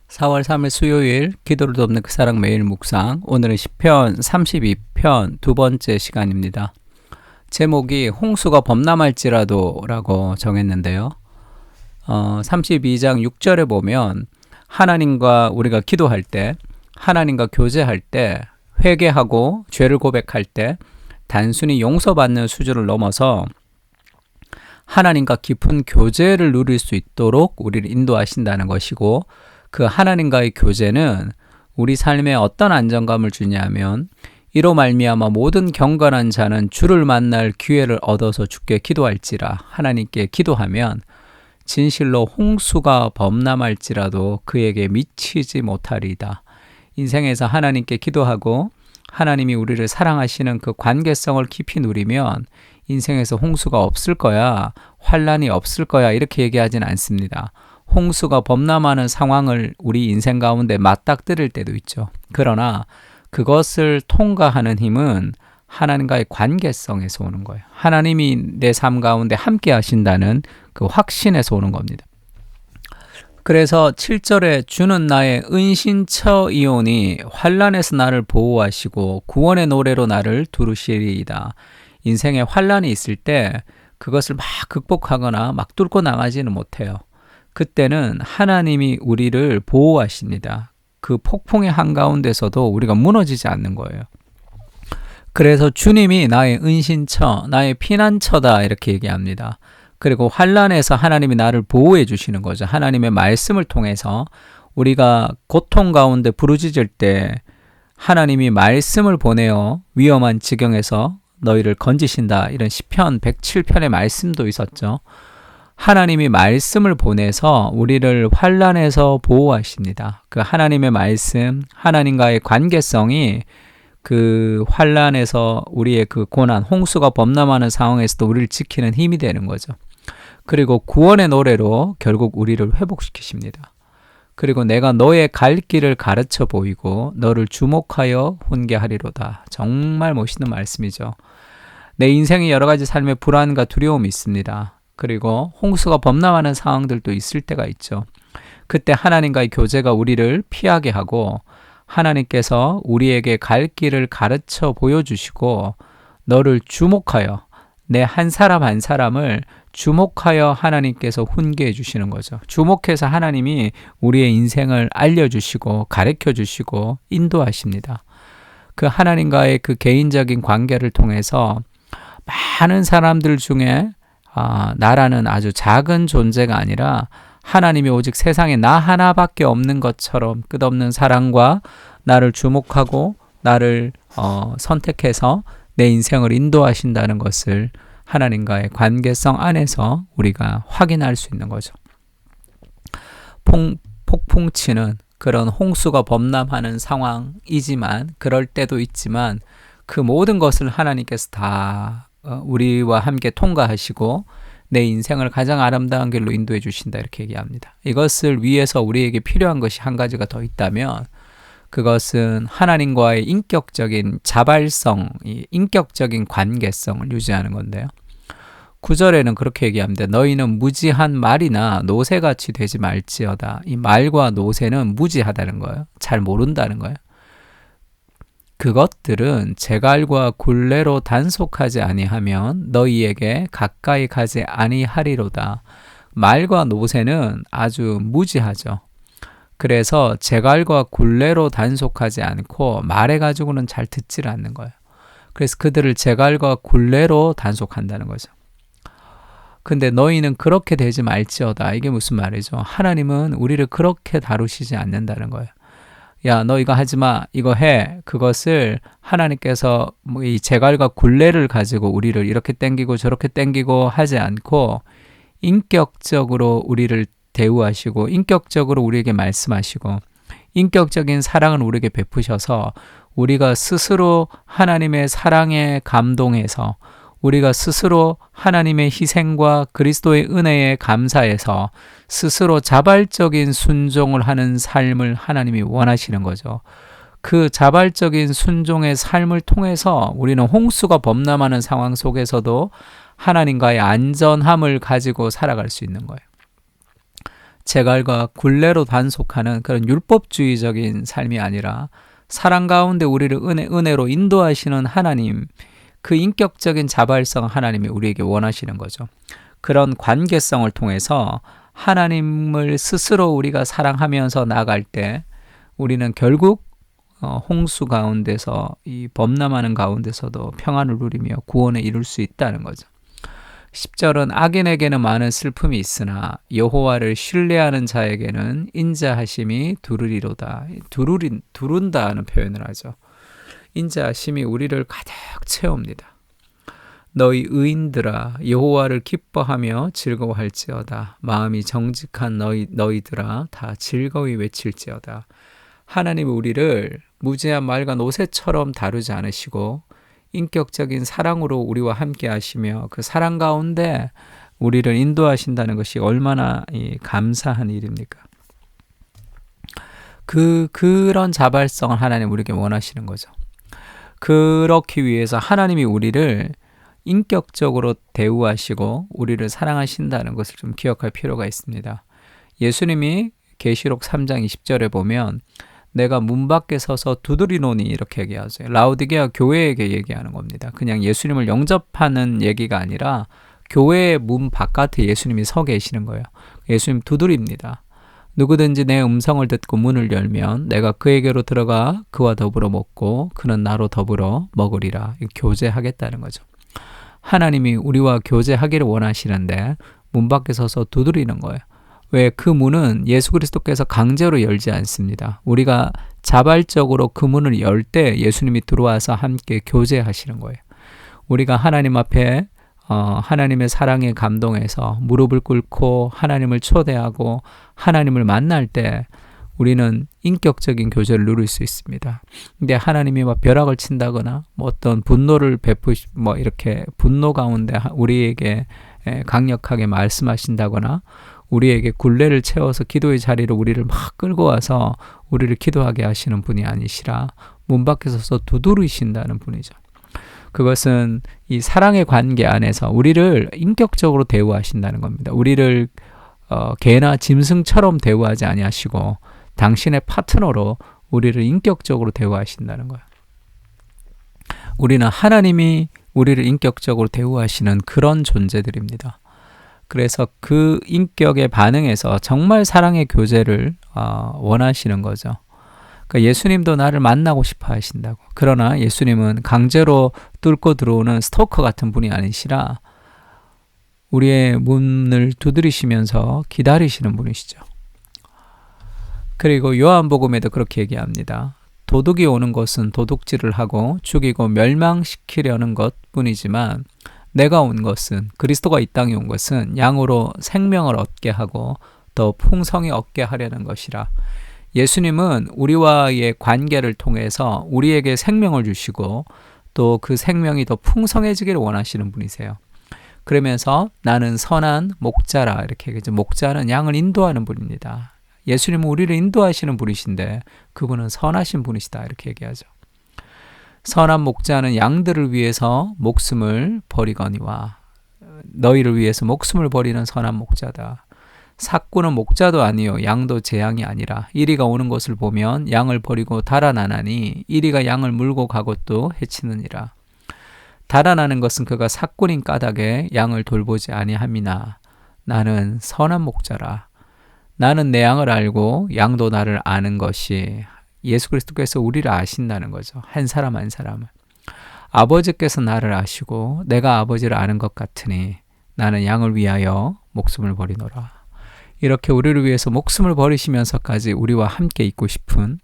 4월 3일 수요일 기도를 돕는 그 사랑 매일 묵상. 오늘은 시편 32편 두 번째 시간입니다. 제목이 홍수가 범람할지라도 라고 정했는데요. 32장 6절에 보면 하나님과 우리가 기도할 때, 하나님과 교제할 때, 회개하고 죄를 고백할 때 단순히 용서받는 수준을 넘어서 하나님과 깊은 교제를 누릴 수 있도록 우리를 인도하신다는 것이고, 그 하나님과의 교제는 우리 삶에 어떤 안정감을 주냐면, 이로 말미암아 모든 경건한 자는 주를 만날 기회를 얻어서 주께 기도할지라. 하나님께 기도하면 진실로 홍수가 범람할지라도 그에게 미치지 못하리이다. 인생에서 하나님께 기도하고 하나님이 우리를 사랑하시는 그 관계성을 깊이 누리면 인생에서 홍수가 없을 거야, 환란이 없을 거야, 이렇게 얘기하진 않습니다. 홍수가 범람하는 상황을 우리 인생 가운데 맞닥뜨릴 때도 있죠. 그러나 그것을 통과하는 힘은 하나님과의 관계성에서 오는 거예요. 하나님이 내 삶 가운데 함께 하신다는 그 확신에서 오는 겁니다. 그래서 7절에 주는 나의 은신처이오니 환란에서 나를 보호하시고 구원의 노래로 나를 두르시리이다. 인생에 환란이 있을 때 그것을 막 극복하거나 막 뚫고 나가지는 못해요. 그때는 하나님이 우리를 보호하십니다. 그 폭풍의 한가운데서도 우리가 무너지지 않는 거예요. 그래서 주님이 나의 은신처, 나의 피난처다, 이렇게 얘기합니다. 그리고 환란에서 하나님이 나를 보호해 주시는 거죠. 하나님의 말씀을 통해서 우리가 고통 가운데 부르짖을 때 하나님이 말씀을 보내어 위험한 지경에서 너희를 건지신다, 이런 시편 107편의 말씀도 있었죠. 하나님이 말씀을 보내서 우리를 환란에서 보호하십니다. 그 하나님의 말씀, 하나님과의 관계성이 그 환란에서 우리의 그 고난, 홍수가 범람하는 상황에서도 우리를 지키는 힘이 되는 거죠. 그리고 구원의 노래로 결국 우리를 회복시키십니다. 그리고 내가 너의 갈 길을 가르쳐 보이고 너를 주목하여 훈계하리로다. 정말 멋있는 말씀이죠. 내 인생에 여러 가지 삶의 불안과 두려움이 있습니다. 그리고 홍수가 범람하는 상황들도 있을 때가 있죠. 그때 하나님과의 교제가 우리를 피하게 하고 하나님께서 우리에게 갈 길을 가르쳐 보여주시고 너를 주목하여, 내 한 사람 한 사람을 주목하여 하나님께서 훈계해 주시는 거죠. 주목해서 하나님이 우리의 인생을 알려주시고 가르쳐 주시고 인도하십니다. 그 하나님과의 그 개인적인 관계를 통해서 많은 사람들 중에 나라는 아주 작은 존재가 아니라 하나님이 오직 세상에 나 하나밖에 없는 것처럼 끝없는 사랑과 나를 주목하고 나를 선택해서 내 인생을 인도하신다는 것을 하나님과의 관계성 안에서 우리가 확인할 수 있는 거죠. 폭풍 치는 그런 홍수가 범람하는 상황이지만, 그럴 때도 있지만 그 모든 것을 하나님께서 다 우리와 함께 통과하시고 내 인생을 가장 아름다운 길로 인도해 주신다, 이렇게 얘기합니다. 이것을 위해서 우리에게 필요한 것이 한 가지가 더 있다면 그것은 하나님과의 인격적인 자발성, 인격적인 관계성을 유지하는 건데요. 9절에는 그렇게 얘기합니다. 너희는 무지한 말이나 노새같이 되지 말지어다. 이 말과 노새는 무지하다는 거예요. 잘 모른다는 거예요. 그것들은 제갈과 굴레로 단속하지 아니하면 너희에게 가까이 가지 아니하리로다. 말과 노새는 아주 무지하죠. 그래서 제갈과 굴레로 단속하지 않고 말해가지고는 잘 듣질 않는 거예요. 그래서 그들을 제갈과 굴레로 단속한다는 거죠. 근데 너희는 그렇게 되지 말지어다. 이게 무슨 말이죠? 하나님은 우리를 그렇게 다루시지 않는다는 거예요. 야, 너 이거 하지 마, 이거 해. 그것을 하나님께서 이 제갈과 굴레를 가지고 우리를 이렇게 땡기고 저렇게 땡기고 하지 않고 인격적으로 우리를 대우하시고 인격적으로 우리에게 말씀하시고 인격적인 사랑을 우리에게 베푸셔서 우리가 스스로 하나님의 사랑에 감동해서 우리가 스스로 하나님의 희생과 그리스도의 은혜에 감사해서 스스로 자발적인 순종을 하는 삶을 하나님이 원하시는 거죠. 그 자발적인 순종의 삶을 통해서 우리는 홍수가 범람하는 상황 속에서도 하나님과의 안전함을 가지고 살아갈 수 있는 거예요. 제갈과 굴레로 단속하는 그런 율법주의적인 삶이 아니라 사랑 가운데 우리를 은혜로 인도하시는 하나님, 그 인격적인 자발성 하나님이 우리에게 원하시는 거죠. 그런 관계성을 통해서 하나님을 스스로 우리가 사랑하면서 나아갈 때 우리는 결국 홍수 가운데서 이 범람하는 가운데서도 평안을 누리며 구원에 이룰 수 있다는 거죠. 10절은 악인에게는 많은 슬픔이 있으나 여호와를 신뢰하는 자에게는 인자하심이 두르리로다. 두른다는 표현을 하죠. 인자하심이 우리를 가득 채웁니다. 너희 의인들아 여호와를 기뻐하며 즐거워할지어다. 마음이 정직한 너희들아 다 즐거이 외칠지어다. 하나님은 우리를 무지한 말과 노새처럼 다루지 않으시고 인격적인 사랑으로 우리와 함께 하시며 그 사랑 가운데 우리를 인도하신다는 것이 얼마나 감사한 일입니까? 그런 자발성을 하나님 우리에게 원하시는 거죠. 그렇기 위해서 하나님이 우리를 인격적으로 대우하시고 우리를 사랑하신다는 것을 좀 기억할 필요가 있습니다. 예수님이 계시록 3장 20절에 보면 내가 문 밖에 서서 두드리노니 이렇게 얘기하죠. 라오디게아 교회에게 얘기하는 겁니다. 그냥 예수님을 영접하는 얘기가 아니라 교회의 문 바깥에 예수님이 서 계시는 거예요. 예수님 두드립니다. 누구든지 내 음성을 듣고 문을 열면 내가 그에게로 들어가 그와 더불어 먹고 그는 나로 더불어 먹으리라. 교제하겠다는 거죠. 하나님이 우리와 교제하기를 원하시는데 문 밖에 서서 두드리는 거예요. 왜? 그 문은 예수 그리스도께서 강제로 열지 않습니다. 우리가 자발적으로 그 문을 열 때 예수님이 들어와서 함께 교제하시는 거예요. 우리가 하나님 앞에 하나님의 사랑에 감동해서 무릎을 꿇고 하나님을 초대하고 하나님을 만날 때 우리는 인격적인 교제를 누릴 수 있습니다. 근데 하나님이 막 벼락을 친다거나 어떤 분노를 이렇게 분노 가운데 우리에게 강력하게 말씀하신다거나 우리에게 굴레를 채워서 기도의 자리로 우리를 막 끌고 와서 우리를 기도하게 하시는 분이 아니시라 문 밖에 서서 두드리신다는 분이죠. 그것은 이 사랑의 관계 안에서 우리를 인격적으로 대우하신다는 겁니다. 우리를 개나 짐승처럼 대우하지 아니하시고 당신의 파트너로 우리를 인격적으로 대우하신다는 거예요. 우리는 하나님이 우리를 인격적으로 대우하시는 그런 존재들입니다. 그래서 그 인격에 반응해서 정말 사랑의 교제를 원하시는 거죠. 그러니까 예수님도 나를 만나고 싶어 하신다고. 그러나 예수님은 강제로 뚫고 들어오는 스토커 같은 분이 아니시라 우리의 문을 두드리시면서 기다리시는 분이시죠. 그리고 요한복음에도 그렇게 얘기합니다. 도둑이 오는 것은 도둑질을 하고 죽이고 멸망시키려는 것뿐이지만 내가 온 것은 그리스도가 이 땅에 온 것은 양으로 생명을 얻게 하고 더 풍성히 얻게 하려는 것이라. 예수님은 우리와의 관계를 통해서 우리에게 생명을 주시고 또 그 생명이 더 풍성해지기를 원하시는 분이세요. 그러면서 나는 선한 목자라 이렇게 얘기하죠. 목자는 양을 인도하는 분입니다. 예수님은 우리를 인도하시는 분이신데 그분은 선하신 분이시다 이렇게 얘기하죠. 선한 목자는 양들을 위해서 목숨을 버리거니와 너희를 위해서 목숨을 버리는 선한 목자다. 삭구는 목자도 아니요 양도 제 양이 아니라 이리가 오는 것을 보면 양을 버리고 달아나나니 이리가 양을 물고 가고도 해치느니라. 달아나는 것은 그가 삭군인 까닭에 양을 돌보지 아니함이나 나는 선한 목자라. 나는 내 양을 알고 양도 나를 아는 것이 예수 그리스도께서 우리를 아신다는 거죠. 한 사람 한 사람을. 아버지께서 나를 아시고 내가 아버지를 아는 것 같으니 나는 양을 위하여 목숨을 버리노라. 이렇게 우리를 위해서 목숨을 버리시면서까지 우리와 함께 있고 싶은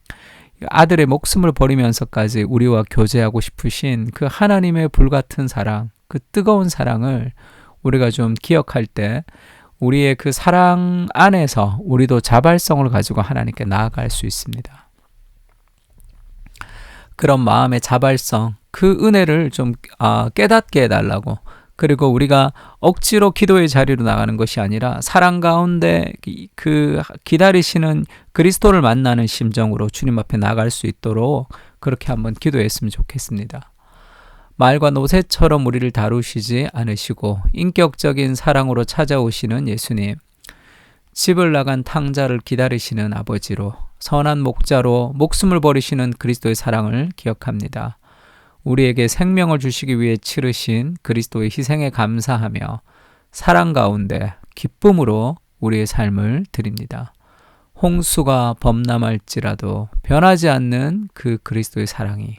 아들의 목숨을 버리면서까지 우리와 교제하고 싶으신 그 하나님의 불같은 사랑, 그 뜨거운 사랑을 우리가 좀 기억할 때 우리의 그 사랑 안에서 우리도 자발성을 가지고 하나님께 나아갈 수 있습니다. 그런 마음의 자발성, 그 은혜를 좀 깨닫게 해달라고. 그리고 우리가 억지로 기도의 자리로 나가는 것이 아니라 사랑 가운데 그 기다리시는 그리스도를 만나는 심정으로 주님 앞에 나갈 수 있도록 그렇게 한번 기도했으면 좋겠습니다. 말과 노새처럼 우리를 다루시지 않으시고 인격적인 사랑으로 찾아오시는 예수님, 집을 나간 탕자를 기다리시는 아버지로, 선한 목자로 목숨을 버리시는 그리스도의 사랑을 기억합니다. 우리에게 생명을 주시기 위해 치르신 그리스도의 희생에 감사하며 사랑 가운데 기쁨으로 우리의 삶을 드립니다. 홍수가 범람할지라도 변하지 않는 그 그리스도의 사랑이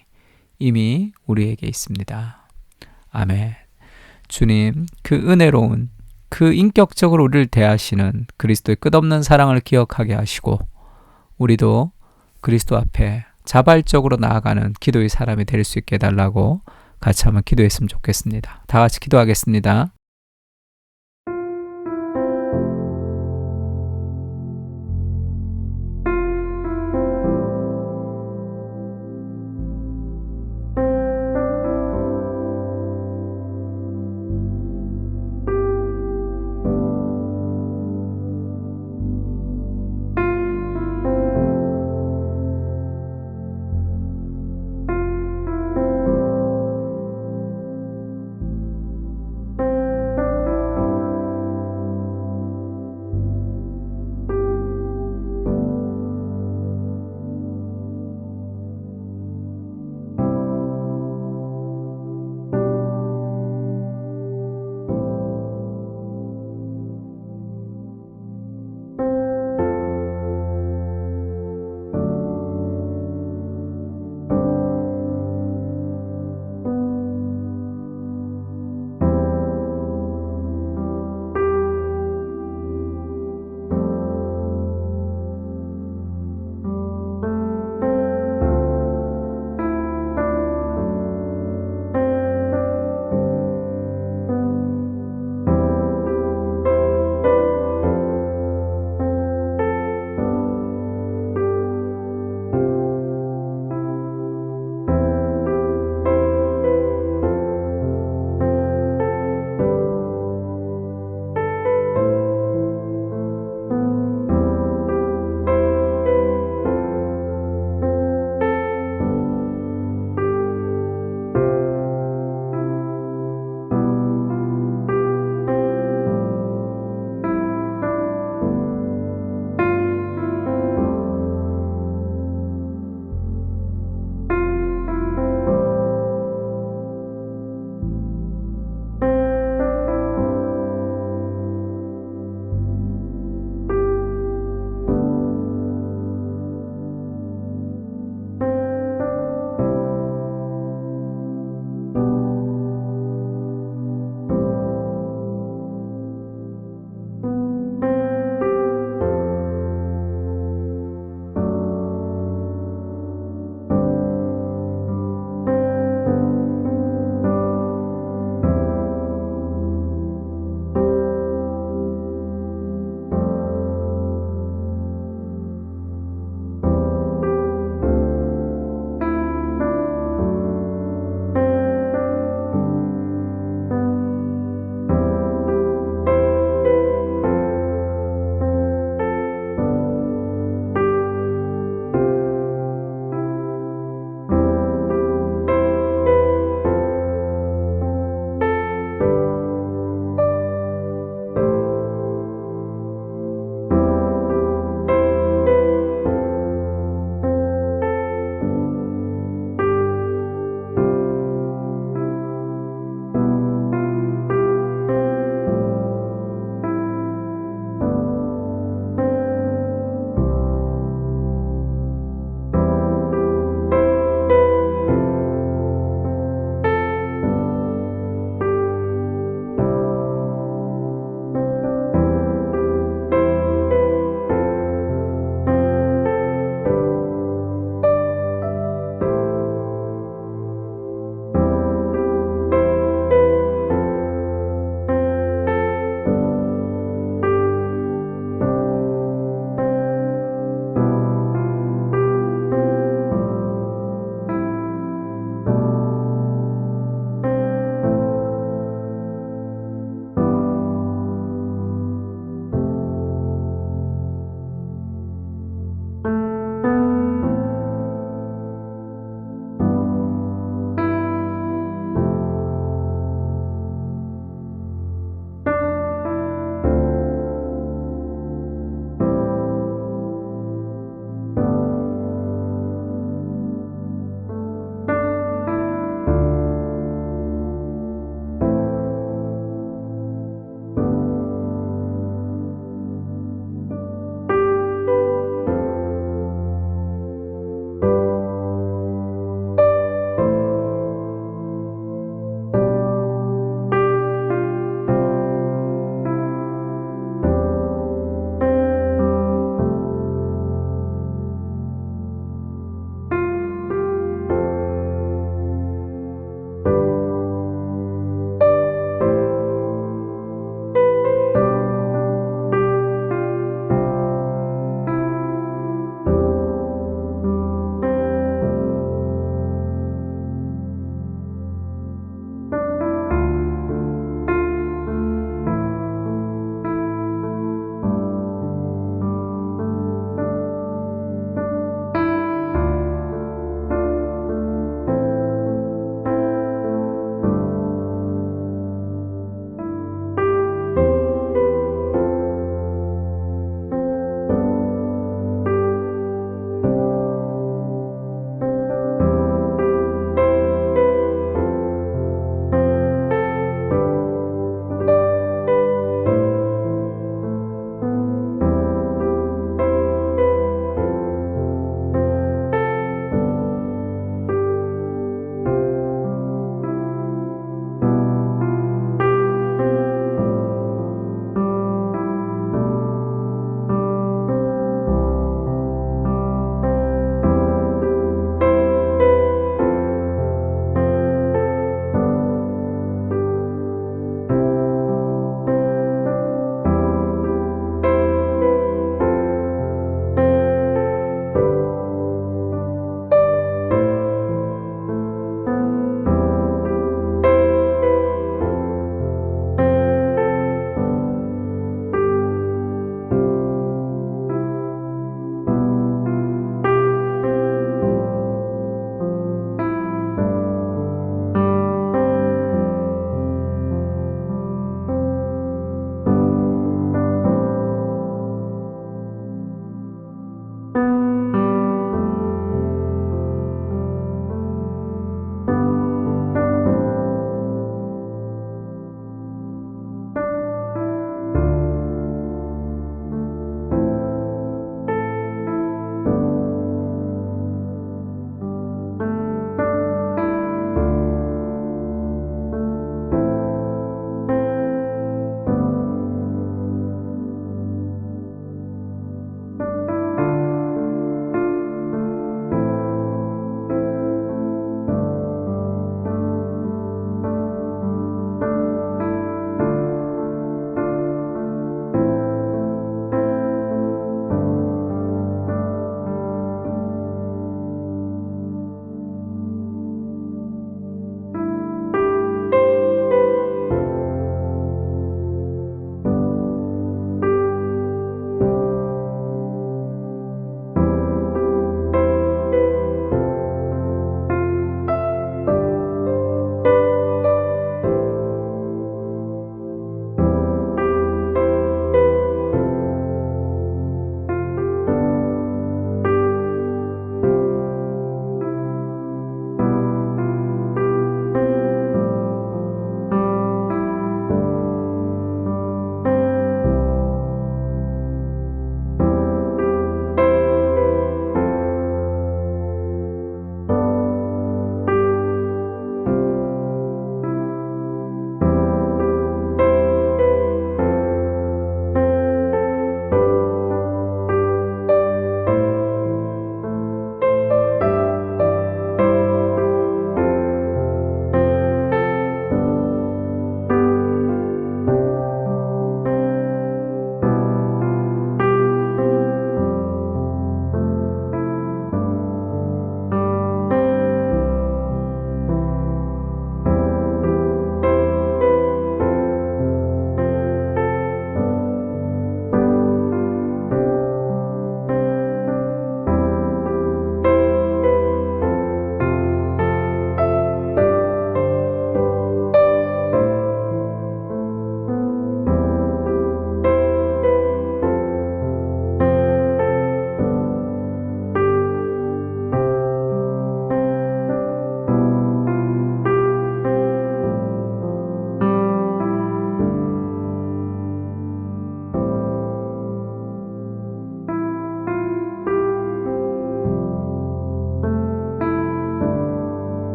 이미 우리에게 있습니다. 아멘. 주님, 그 은혜로운, 그 인격적으로 우리를 대하시는 그리스도의 끝없는 사랑을 기억하게 하시고 우리도 그리스도 앞에 자발적으로 나아가는 기도의 사람이 될 수 있게 해달라고 같이 한번 기도했으면 좋겠습니다. 다 같이 기도하겠습니다.